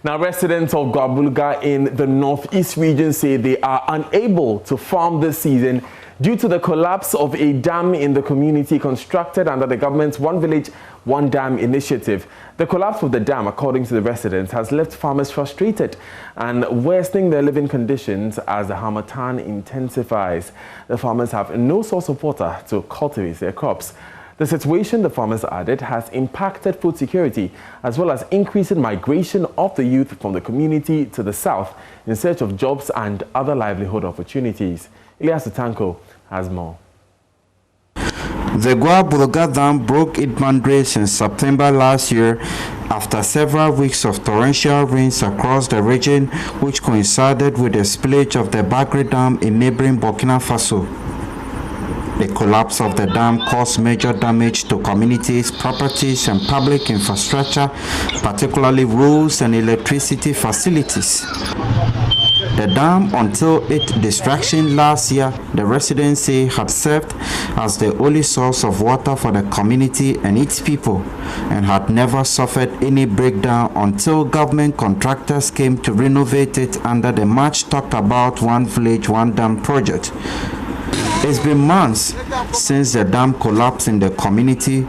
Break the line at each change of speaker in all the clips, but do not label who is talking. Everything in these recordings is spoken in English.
Now, residents of Guabulga in the northeast region say they are unable to farm this season due to the collapse of a dam in the community constructed under the government's One Village, One Dam initiative. The collapse of the dam, according to the residents, has left farmers frustrated and worsening their living conditions as the harmattan intensifies. The farmers have no source of water to cultivate their crops. The situation, the farmers added, has impacted food security as well as increasing migration of the youth from the community to the south in search of jobs and other livelihood opportunities. Elias Tanko has more.
The Guabulga Dam broke its boundaries in September last year after several weeks of torrential rains across the region, which coincided with the spillage of the Bagre Dam in neighboring Burkina Faso. The collapse of the dam caused major damage to communities, properties, and public infrastructure, particularly roads and electricity facilities. The dam, until its destruction last year, the residents say had served as the only source of water for the community and its people, and had never suffered any breakdown until government contractors came to renovate it under the much talked about One Village, One Dam project. It's been months since the dam collapsed in the community,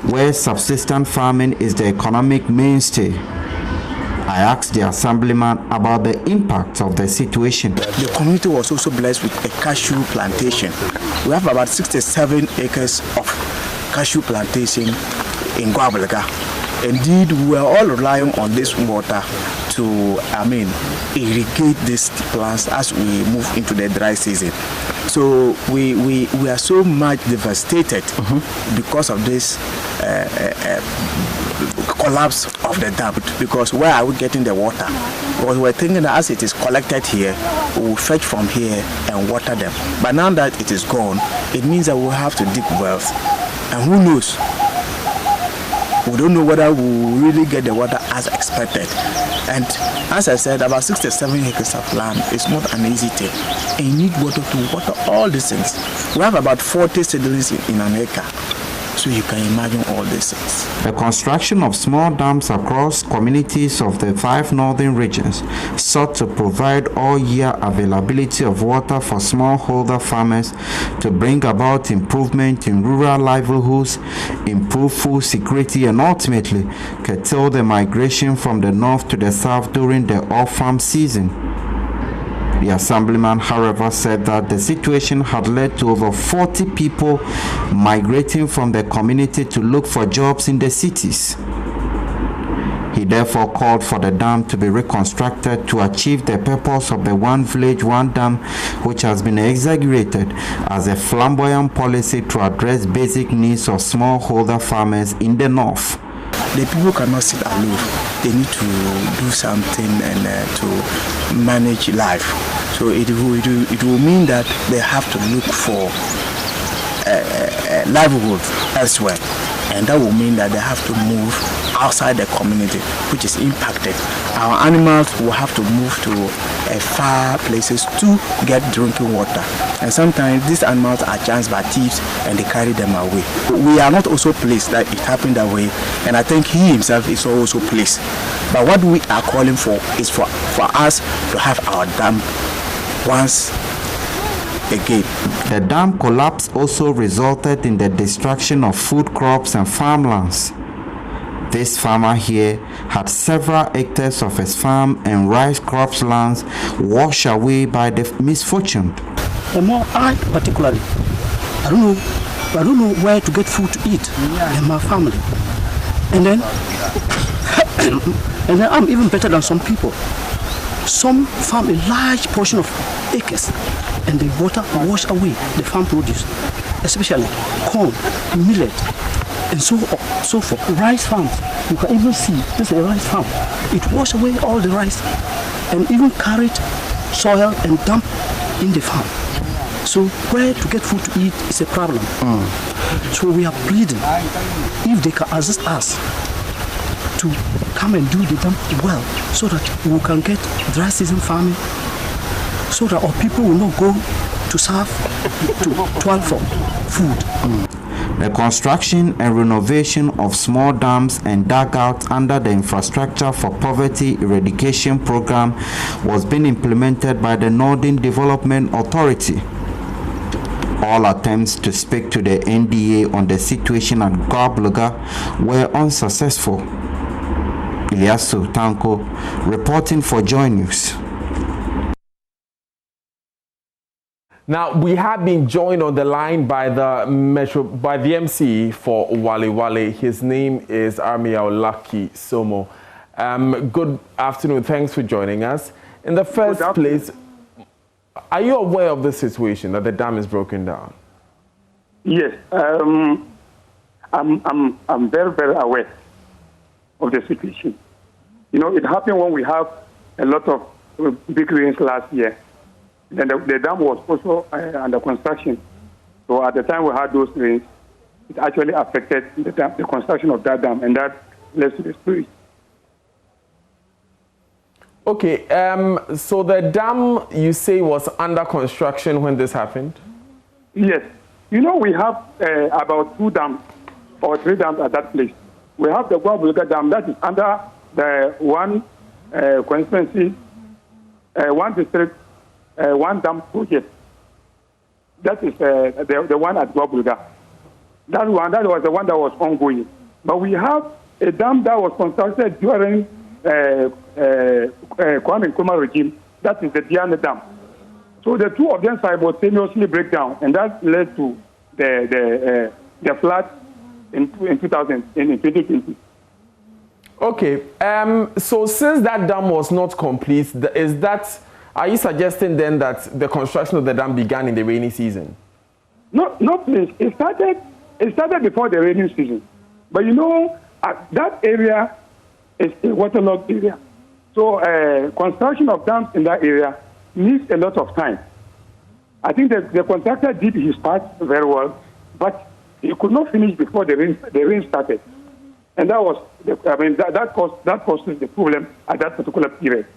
where subsistence farming is the economic mainstay. I asked the assemblyman about the impact of the situation.
The community was also blessed with a cashew plantation. We have about 67 acres of cashew plantation in Guabulga. Indeed, we are all relying on this water to, irrigate these plants as we move into the dry season. So we are so much devastated because of this collapse of the dam. Because where are we getting the water? Because we're thinking that as it is collected here, we will fetch from here and water them. But now that it is gone, it means that we'll have to dig wells. And who knows? We don't know whether we will really get the water as expected. And as I said, about 67 acres of land is not an easy thing. And you need water to water all these things. We have about 40 seedlings in an acre. So you can imagine all these things.
The construction of small dams across communities of the 5 northern regions sought to provide all-year availability of water for smallholder farmers to bring about improvement in rural livelihoods, improve food security, and ultimately curtail the migration from the north to the south during the off-farm season. The assemblyman, however, said that the situation had led to over 40 people migrating from the community to look for jobs in the cities. He therefore called for the dam to be reconstructed to achieve the purpose of the One Village, One Dam, which has been exaggerated as a flamboyant policy to address basic needs of smallholder farmers in the north.
The people cannot sit aloof. They need to do something and to manage life. So it will mean that they have to look for livelihood elsewhere. And that will mean that they have to move outside the community, which is impacted. Our animals will have to move to far places to get drinking water. And sometimes these animals are chanced by thieves and they carry them away. We are not also pleased that it happened that way, and I think he himself is also pleased. But what we are calling for is for us to have our dam once again.
The dam collapse also resulted in the destruction of food crops and farmlands. This farmer here had several hectares of his farm and rice crops lands washed away by the misfortune.
And more I particularly, I don't know where to get food to eat in my family. And then I'm even better than some people. Some farm a large portion of acres and the water wash away the farm produce, especially corn, millet, and so forth. Rice farms, you can even see this is a rice farm. It wash away all the rice and even carried soil and dump in the farm. So where to get food to eat is a problem. So we are pleading if they can assist us to come and do the dam well, so that we can get dry season farming, so that our people will not go to serve to toil for food.
The construction and renovation of small dams and dugouts under the Infrastructure for Poverty Eradication Program was being implemented by the Northern Development Authority. All attempts to speak to the NDA on the situation at Guabulga were unsuccessful. Ilyasu Tanko reporting for Joy News.
Now, we have been joined on the line by the MC for Wale Wale. His name is Armiao Lucky Somo. Good afternoon. Thanks for joining us. In the first place, are you aware of the situation that the dam is broken down?
Yes, I'm very, very aware of the situation. You know, it happened when we have a lot of big rains last year. Then the dam was also under construction. So at the time we had those rains, it actually affected the construction of that dam, and that led to the spillage.
Okay, so the dam, you say, was under construction when this happened?
Yes. You know, we have about 2 dams or 3 dams at that place. We have the Guabulga Dam that is under the one constituency, one district, one dam project. That is the one at Guabulga. That was the one that was ongoing. But we have a dam that was constructed during Kwame Nkrumah regime. That is the Diana Dam. So the 2 of them simultaneously break down, and that led to the flood in 2020.
Okay. So since that dam was not complete, are you suggesting then that the construction of the dam began in the rainy season?
No, please. It started before the rainy season. But you know, that area is a waterlogged area. So construction of dams in that area needs a lot of time. I think the contractor did his part very well, but he could not finish before the rain started. And that was, that caused the problem at that particular period.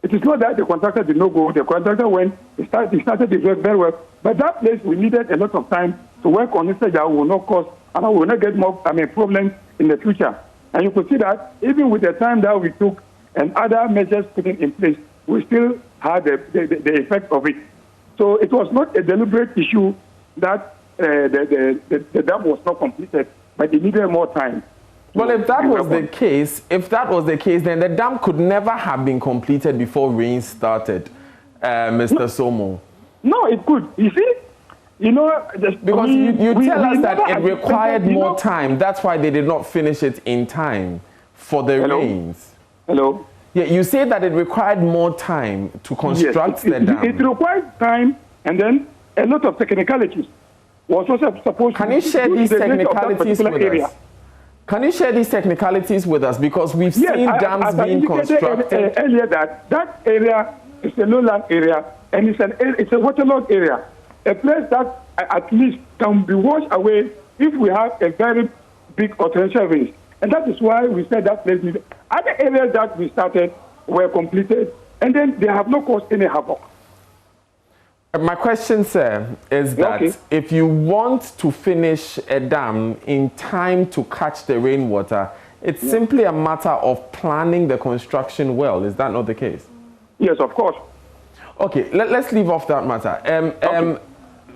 It is not that the contractor did not go. The contractor went, he started the work very well. But that place, we needed a lot of time to work on it so that will not cause, and we will not get more problems in the future. And you could see that even with the time that we took and other measures put in place, we still had the effect of it. So it was not a deliberate issue that the dam was not completed, but it needed more time.
Well, if that was the case, then the dam could never have been completed before rain started, Mr. Somo.
No, it could. You see, you know,
because you tell us that it required more time. That's why they did not finish it in time for the rains.
Hello.
Yeah, you say that it required more time to construct the dam.
It required time, and then a lot of technicalities was also supposed.
Can you share these technicalities with us? Can you share these technicalities with us? Because we've seen dams being constructed.
Earlier that area is a lowland area, and it's a waterlogged area, a place that at least can be washed away if we have a very big or torrential rain. And that is why we said that place needed. Other areas that we started were completed, and then they have not caused any havoc.
My question, sir, is that if you want to finish a dam in time to catch the rainwater, it's simply a matter of planning the construction well. Is that not the case?
Yes, of course.
Okay, let's leave off that matter.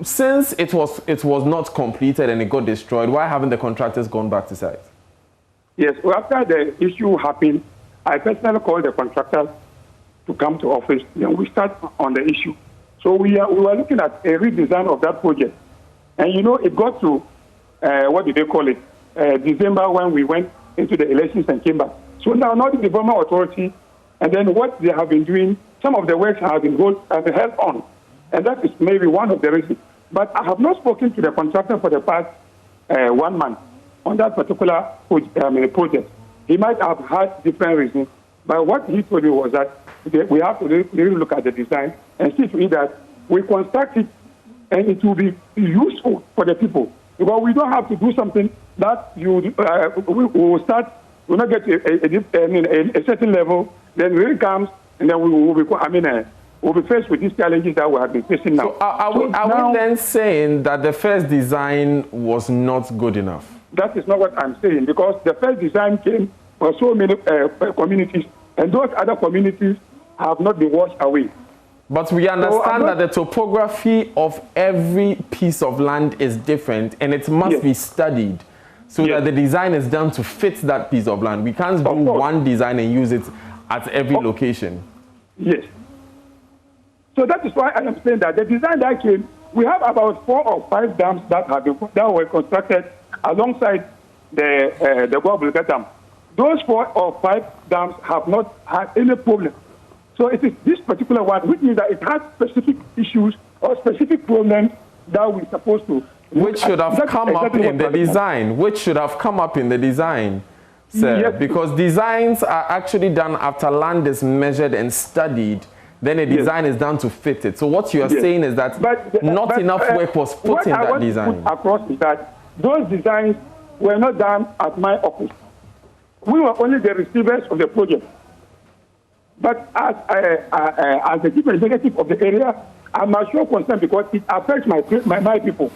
Since it was not completed and it got destroyed, why haven't the contractors gone back to site?
Yes, well, after the issue happened, I personally called the contractors to come to office. Then we start on the issue. So we were looking at a redesign of that project. And, you know, it got to, what do they call it, December when we went into the elections and came back. So now the Development Authority, and then what they have been doing, some of the works have been held on. And that is maybe one of the reasons. But I have not spoken to the contractor for the past 1 month on that particular project. He might have had different reasons, but what he told me was that we have to really look at the design and see to it that we construct it and it will be useful for the people. Because we don't have to do something that we will start, we will not get to a certain level, then rain comes, and then we will become, we'll be faced with these challenges that we have been facing now.
So are we then saying that the first design was not good enough?
That is not what I'm saying, because the first design came for so many communities, and those other communities have not been washed away.
But we understand that the topography of every piece of land is different, and it must be studied so that the design is done to fit that piece of land. We can't do one design and use it at every location.
Yes. So that is why I am saying that the design that came, we have about 4 or 5 dams that were constructed alongside the Guabulga Dam. Those 4 or 5 dams have not had any problem. So it is this particular one, which means that it has specific issues or specific problems that we're supposed to...
Which should have come up in the design. Which should have come up in the design, sir.
Yes.
Because designs are actually done after land is measured and studied. Then a design is done to fit it. So what you are saying is that not enough work was put in that design. What I want to put across is that
those designs were not done at my office. We were only the receivers of the project. But as the chief executive of the area, I'm sure concerned because it affects my people.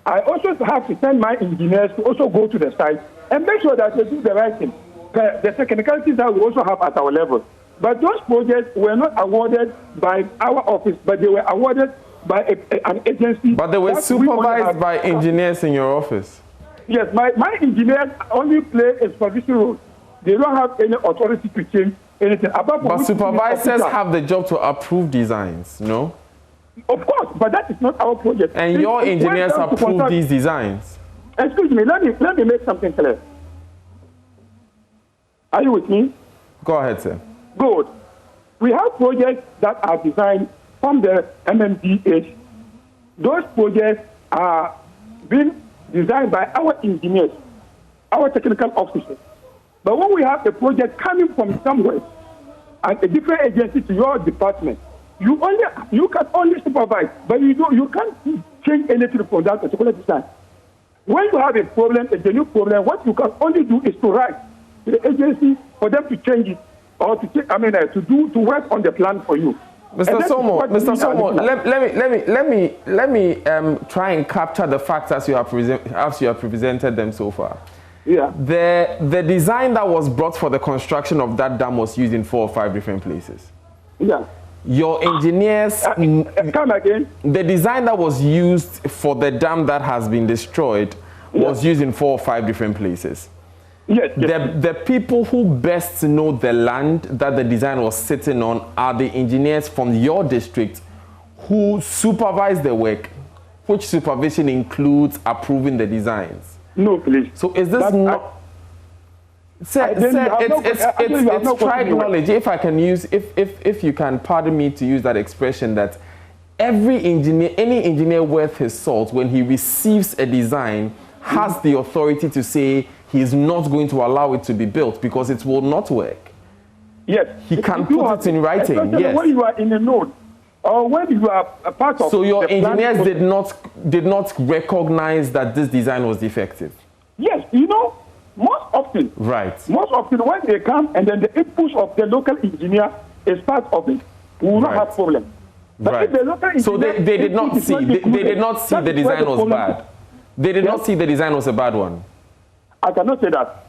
I also have to send my engineers to also go to the site and make sure that they do the right thing. The technicalities that we also have at our level. But those projects were not awarded by our office, but they were awarded by an agency.
But they were supervised by engineers in your office.
Yes, my engineers only play a supervisory role. They don't have any authority to change anything.
But supervisors have the job to approve designs, no?
Of course, but that is not our project.
And your engineers approve these designs.
Excuse me, let me make something clear. Are you with me?
Go ahead, sir.
Good. We have projects that are designed from the MMDH. Those projects are being designed by our engineers, our technical officers. But when we have a project coming from somewhere and a different agency to your department, you can only supervise, but you can't change anything from that particular design. When you have a problem, a genuine problem, what you can only do is to write to the agency for them to change it or to work on the plan for you.
Mr. Somo, let me try and capture the facts as you have presented them so far.
Yeah.
The design that was brought for the construction of that dam was used in 4 or 5 different places.
Yeah.
Your engineers...
come again.
The design that was used for the dam that has been destroyed was used in 4 or 5 different places.
Yes.
The people who best know the land that the design was sitting on are the engineers from your district who supervise the work, which supervision includes approving the designs.
No, please.
So is this not... Sir, it's tried knowledge. If I can use, if you can pardon me to use that expression, that every engineer, any engineer worth his salt, when he receives a design, has the authority to say he is not going to allow it to be built because it will not work.
Yes.
He can put it in writing. Yes.
When you are in a node, or when you are a part of...
So your engineers did not recognize that this design was defective?
Yes, most often.
Right.
Most often when they come and then the input of the local engineer is part of it, we will not have problem. But if the local engineer...
So they did not see, they did not see the design was bad. They did not see the design was a bad one.
I cannot say that.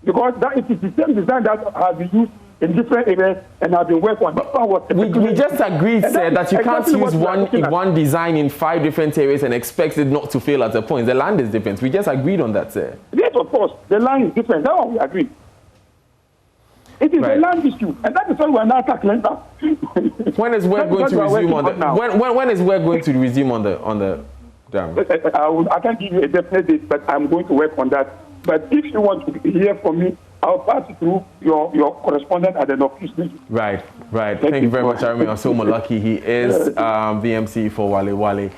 Because it is the same design that has been used in different areas and have been worked on.
We just agreed, sir, that you can't use one design in 5 different areas and expect it not to fail at a point. The land is different. We just agreed on that, sir.
Yes, of course. The land is different. That's what we agreed. It is a land issue, and that is why we are now tackling that.
When is work going to resume on the? When is work going to resume on the dam?
I can't give you a definite date, but I'm going to work on that. But if you want to hear from me, I'll pass it through your correspondent at the Northeast region.
Right. Thank you very much, Armin Osomo Lucky. He is VMC for Wale Wale.